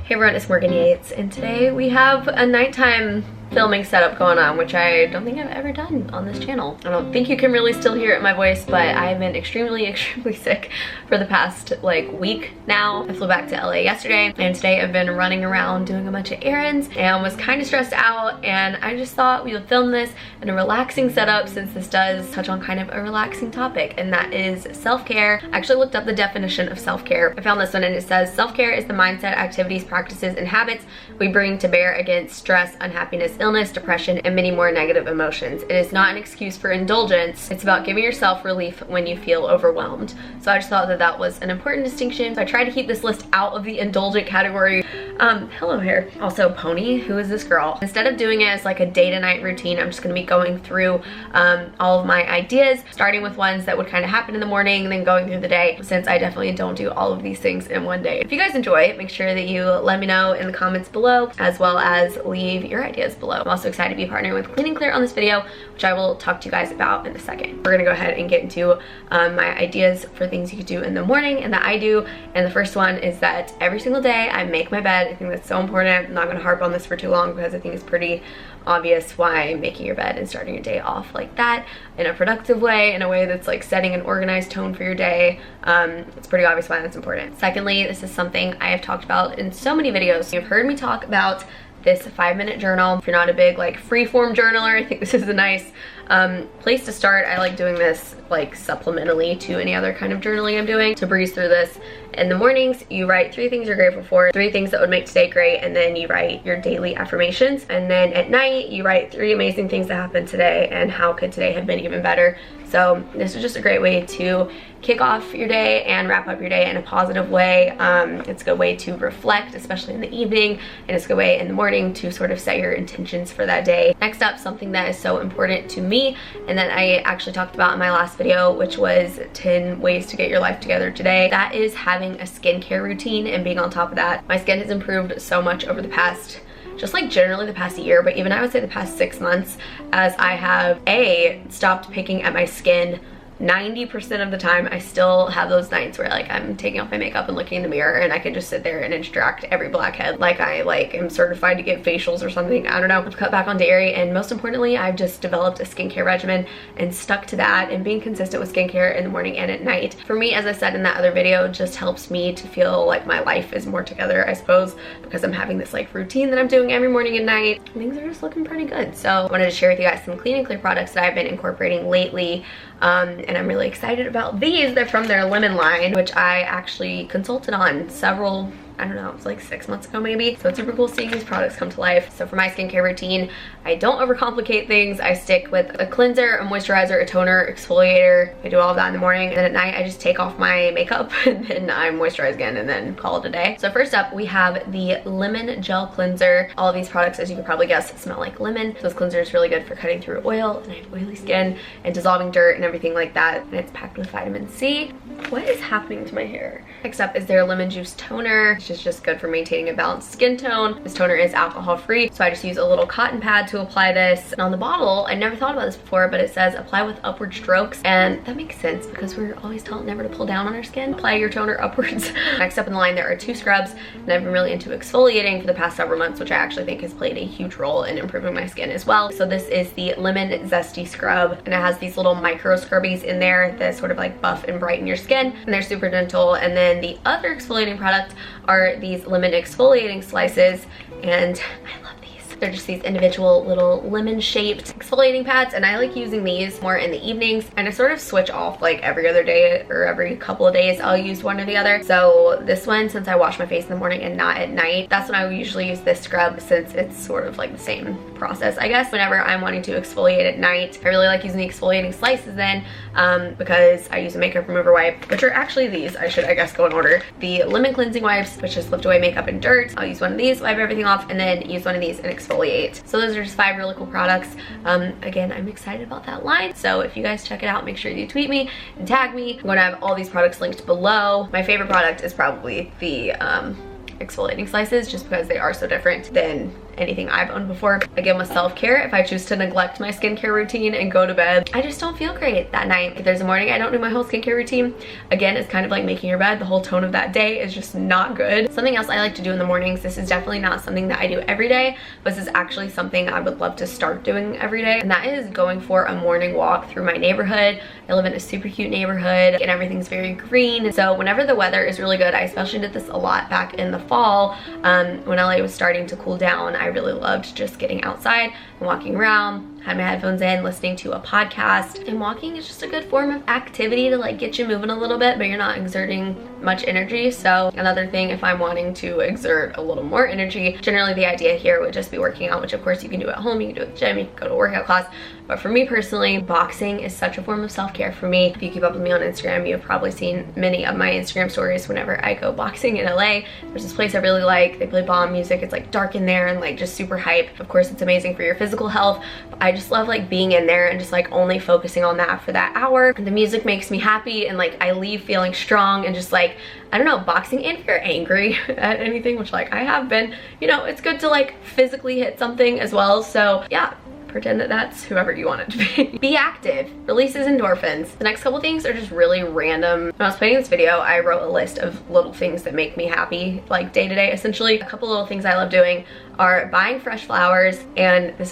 Hey everyone, it's Morgan Yates, and today we have a nighttime filming setup going on, which I don't think I've ever done on this channel. I don't think you can really still hear it in my voice, but I've been extremely sick for the past week now. I flew back to LA yesterday, and today I've been running around doing a bunch of errands and was kind of stressed out, and I just thought we would film this in a relaxing setup since this does touch on kind of a relaxing topic, and that is self-care. I actually looked up the definition of self-care. I found this one, and it says self-care is the mindset, activities, practices, and habits we bring to bear against stress, unhappiness, illness, depression, and many more negative emotions. It is not an excuse for indulgence. It's about giving yourself relief when you feel overwhelmed. So I just thought that that was an important distinction. So I tried to keep this list out of the indulgent category. Hello here. Also, Pony, who is this girl? Instead of doing it as like a day to night routine, I'm just gonna be going through all of my ideas, starting with ones that would kind of happen in the morning and then going through the day, since I definitely don't do all of these things in one day. If you guys enjoy it, make sure that you let me know in the comments below, as well as leave your ideas below. I'm also excited to be partnering with Clean and Clear on this video, which I will talk to you guys about in a second. We're gonna go ahead and get into my ideas for things you could do in the morning and that I do. And the first one is that every single day I make my bed. I think that's so important. I'm not gonna harp on this for too long because I think it's pretty obvious why making your bed and starting your day off like that in a productive way, in a way that's like setting an organized tone for your day. It's pretty obvious why that's important. Secondly, this is something I have talked about in so many videos. You've heard me talk about this 5-minute journal. If you're not a big free-form journaler, I think this is a nice place to start. I like doing this supplementally to any other kind of journaling I'm doing. To breeze through this, in the mornings you write 3 things you're grateful for, 3 things that would make today great, and then you write your daily affirmations. And then at night you write 3 amazing things that happened today and how could today have been even better. So this is just a great way to kick off your day and wrap up your day in a positive way. It's a good way to reflect, especially in the evening, and it's a good way in the morning to sort of set your intentions for that day. Next up, something that is so important to me and that I actually talked about in my last video, which was 10 ways to get your life together today. That is having a skincare routine and being on top of that. My skin has improved so much over the past, just generally the past year, but even I would say the past 6 months, as I have stopped picking at my skin 90% of the time. I still have those nights where I'm taking off my makeup and looking in the mirror and I can just sit there and extract every blackhead like I am certified to get facials or something. I don't know. I've cut back on dairy, and most importantly, I've just developed a skincare regimen and stuck to that, and being consistent with skincare in the morning and at night. For me, as I said in that other video, just helps me to feel like my life is more together, I suppose, because I'm having this routine that I'm doing every morning and night. Things are just looking pretty good. So I wanted to share with you guys some Clean and Clear products that I've been incorporating lately. And I'm really excited about these. They're from their lemon line, which I actually consulted on several, I don't know, it was 6 months ago maybe. So it's super cool seeing these products come to life. So for my skincare routine, I don't overcomplicate things. I stick with a cleanser, a moisturizer, a toner, exfoliator. I do all of that in the morning. And then at night, I just take off my makeup and then I moisturize again and then call it a day. So first up, we have the Lemon Gel Cleanser. All of these products, as you can probably guess, smell like lemon. So this cleanser is really good for cutting through oil, and I have oily skin, and dissolving dirt and everything like that. And it's packed with vitamin C. What is happening to my hair? Next up is their lemon juice toner, which is just good for maintaining a balanced skin tone. This toner is alcohol free, so I just use a little cotton pad to apply this. And on the bottle, I never thought about this before, but it says apply with upward strokes, and that makes sense because we're always taught never to pull down on our skin. Apply your toner upwards. Next up in the line, there are 2 scrubs, and I've been really into exfoliating for the past several months, which I actually think has played a huge role in improving my skin as well. So this is the Lemon Zesty Scrub, and it has these little micro scrubbies in there that sort of buff and brighten your skin, and they're super gentle. And then the other exfoliating product are these lemon exfoliating slices, and I love these. They're just these individual little lemon shaped exfoliating pads, and I like using these more in the evenings, and I sort of switch off every other day or every couple of days I'll use one or the other. So this one, since I wash my face in the morning and not at night, that's when I would usually use this scrub, since it's sort of the same process, I guess. Whenever I'm wanting to exfoliate at night, I really like using the exfoliating slices then, because I use a makeup remover wipe, which are actually these. I should, I guess, go in order. The lemon cleansing wipes, which just lift away makeup and dirt. I'll use one of these, wipe everything off, and then use one of these and exfoliate. So those are just 5 really cool products. Again, I'm excited about that line, so if you guys check it out, make sure you tweet me and tag me. I'm going to have all these products linked below. My favorite product is probably the exfoliating slices, just because they are so different than anything I've owned before. Again, with self-care, if I choose to neglect my skincare routine and go to bed, I just don't feel great that night. If there's a morning I don't do my whole skincare routine, again, it's kind of like making your bed. The whole tone of that day is just not good. Something else I like to do in the mornings, this is definitely not something that I do every day, but this is actually something I would love to start doing every day, and that is going for a morning walk through my neighborhood. I live in a super cute neighborhood and everything's very green, so whenever the weather is really good, I especially did this a lot back in the fall when LA was starting to cool down. I really loved just getting outside and walking around, had my headphones in, listening to a podcast. And walking is just a good form of activity to like get you moving a little bit, but you're not exerting much energy. So another thing, if I'm wanting to exert a little more energy, generally the idea here would just be working out, which of course you can do at home, you can do at the gym, you can go to a workout class. But for me personally, boxing is such a form of self-care for me. If you keep up with me on Instagram, you've probably seen many of my Instagram stories whenever I go boxing in LA. There's this place I really like. They play bomb music. It's like dark in there and like just super hype. Of course, it's amazing for your physical health. But I just love like being in there and just like only focusing on that for that hour. And the music makes me happy and like I leave feeling strong and just like, I don't know, boxing, and if you're angry at anything, which like I have been, you know, it's good to like physically hit something as well. So yeah, pretend that that's whoever you want it to be. Be active, releases endorphins. The next couple things are just really random. When I was planning this video, I wrote a list of little things that make me happy, like day to day essentially. A couple little things I love doing are buying fresh flowers, and this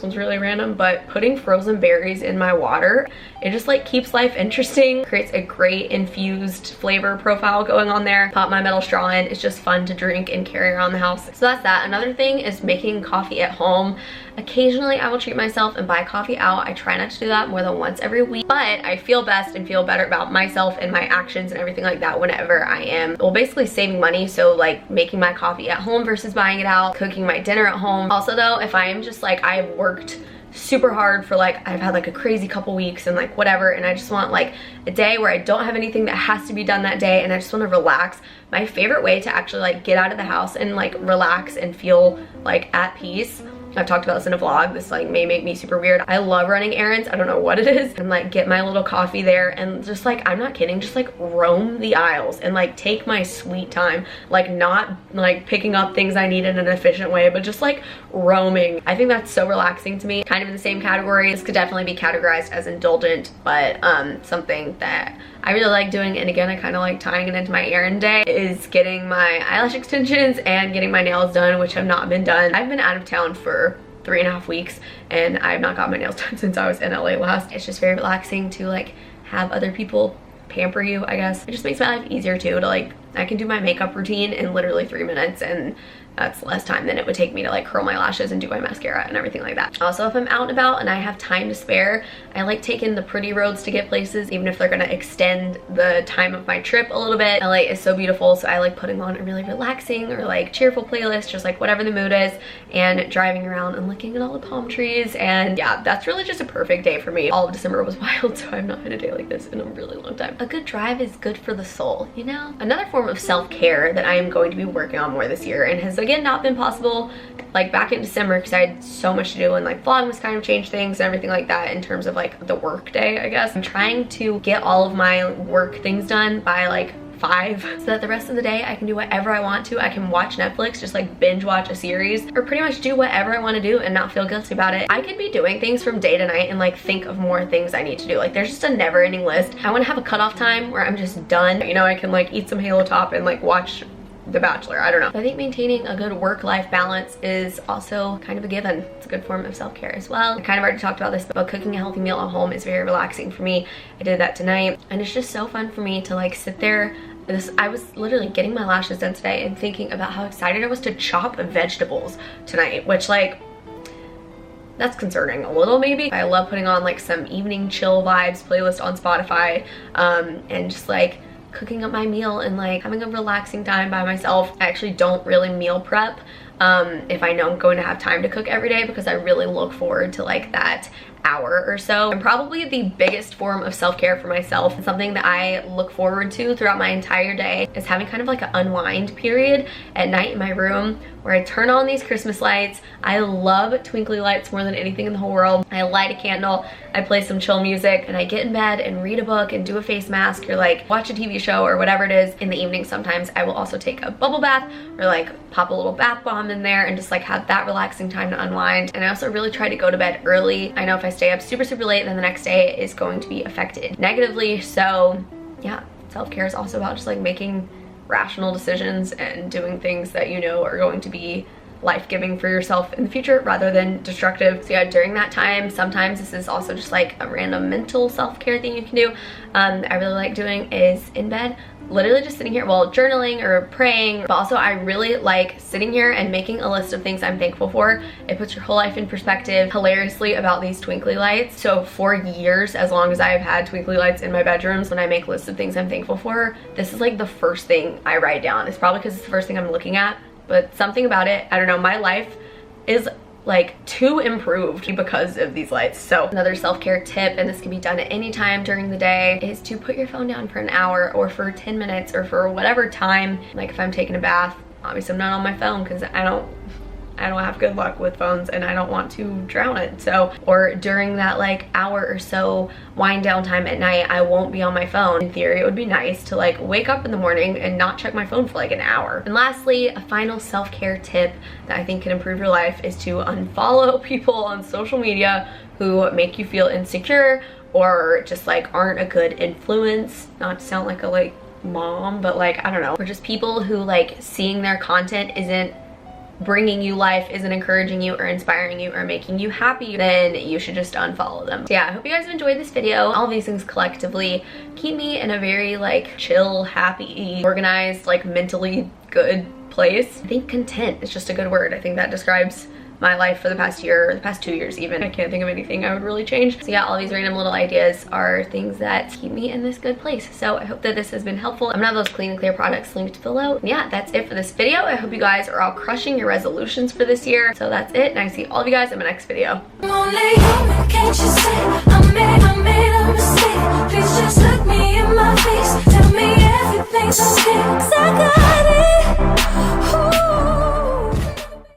one's really random, but putting frozen berries in my water. It just like keeps life interesting, creates a great infused flavor profile going on there. Pop my metal straw in, it's just fun to drink and carry around the house. So that's that. Another thing is making coffee at home. Occasionally I will treat myself and buy coffee out. I try not to do that more than once every week, but I feel best and feel better about myself and my actions and everything like that whenever I am, well, basically saving money. So like making my coffee at home versus buying it out, cooking my dinner at home. Also though, if I am just like, I've worked super hard for like, I've had like a crazy couple weeks and like whatever, and I just want like a day where I don't have anything that has to be done that day and I just want to relax. My favorite way to actually like get out of the house and like relax and feel like at peace, I've talked about this in a vlog, this like may make me super weird, I love running errands, I don't know what it is, and like get my little coffee there and just like, I'm not kidding, just like roam the aisles and like take my sweet time, like not like picking up things I need in an efficient way, but just like roaming. I think that's so relaxing to me. Kind of in the same category, this could definitely be categorized as indulgent, but something that I really like doing, and again I kind of like tying it into my errand day, is getting my eyelash extensions and getting my nails done, which have not been done. I've been out of town for 3.5 weeks and I've not got my nails done since I was in LA last. It's just very relaxing to like have other people pamper you, I guess. It just makes my life easier too, to like, I can do my makeup routine in literally 3 minutes, and that's less time than it would take me to like curl my lashes and do my mascara and everything like that. Also, if I'm out and about and I have time to spare, I like taking the pretty roads to get places, even if they're gonna extend the time of my trip a little bit. LA is so beautiful, so I like putting on a really relaxing or like cheerful playlist, just like whatever the mood is, and driving around and looking at all the palm trees. And yeah, that's really just a perfect day for me. All of December was wild, so I've not had a day like this in a really long time. A good drive is good for the soul, you know? Another form of self-care that I am going to be working on more this year, and has again not been possible like back in December because I had so much to do, and like Vlogmas kind of changed things and everything like that in terms of like the work day, I guess. I'm trying to get all of my work things done by like 5 so that the rest of the day I can do whatever I want to. I can watch Netflix, just like binge watch a series, or pretty much do whatever I want to do and not feel guilty about it. I could be doing things from day to night and like think of more things I need to do. Like there's just a never ending list. I want to have a cutoff time where I'm just done. You know, I can like eat some Halo Top and like watch The Bachelor, I don't know. I think maintaining a good work-life balance is also kind of a given. It's a good form of self-care as well. I kind of already talked about this, but cooking a healthy meal at home is very relaxing for me. I did that tonight, and it's just so fun for me to like sit there. I was literally getting my lashes done today and thinking about how excited I was to chop vegetables tonight, which like, that's concerning a little maybe. I love putting on like some evening chill vibes playlist on Spotify, and just like cooking up my meal and like having a relaxing time by myself. I actually don't really meal prep if I know I'm going to have time to cook every day, because I really look forward to like that hour or so. And probably the biggest form of self-care for myself, and something that I look forward to throughout my entire day, is having kind of like an unwind period at night in my room where I turn on these Christmas lights. I love twinkly lights more than anything in the whole world. I light a candle, I play some chill music, and I get in bed and read a book and do a face mask or like watch a TV show or whatever it is. In the evening sometimes I will also take a bubble bath or like pop a little bath bomb in there and just like have that relaxing time to unwind. And I also really try to go to bed early. I know if I stay up super late, then the next day is going to be affected negatively. So yeah, self-care is also about just like making rational decisions and doing things that you know are going to be life-giving for yourself in the future rather than destructive. So yeah, during that time, sometimes this is also just like a random mental self-care thing you can do. I really like doing is in bed, literally just sitting here, well, journaling or praying, but also I really like sitting here and making a list of things I'm thankful for. It puts your whole life in perspective. Hilariously about these twinkly lights, so for years, as long as I've had twinkly lights in my bedrooms, when I make lists of things I'm thankful for, this is like the first thing I write down. It's probably because it's the first thing I'm looking at, but something about it, I don't know, my life is like too improved because of these lights. So another self-care tip, and this can be done at any time during the day, is to put your phone down for an hour or for 10 minutes or for whatever time. Like if I'm taking a bath, obviously I'm not on my phone because I don't have good luck with phones and I don't want to drown it. So, or during that like hour or so wind down time at night, I won't be on my phone. In theory, it would be nice to like wake up in the morning and not check my phone for like an hour. And lastly, a final self-care tip that I think can improve your life is to unfollow people on social media who make you feel insecure or just like aren't a good influence. Not to sound like a like mom, but like, I don't know, or just people who like seeing their content isn't bringing you life, isn't encouraging you or inspiring you or making you happy, then you should just unfollow them. So yeah, I hope you guys have enjoyed this video. All these things collectively keep me in a very like chill, happy, organized, like mentally good place. I think content is just a good word. I think that describes my life for the past year, or the past 2 years even. I can't think of anything I would really change. So yeah, all these random little ideas are things that keep me in this good place. So I hope that this has been helpful. I'm gonna have those clean and clear products linked below. And yeah, that's it for this video. I hope you guys are all crushing your resolutions for this year. So that's it, and I see all of you guys in my next video. Only human, can't you say I made a mistake? Please just look me in my face, tell me everything's okay, 'cause I got it.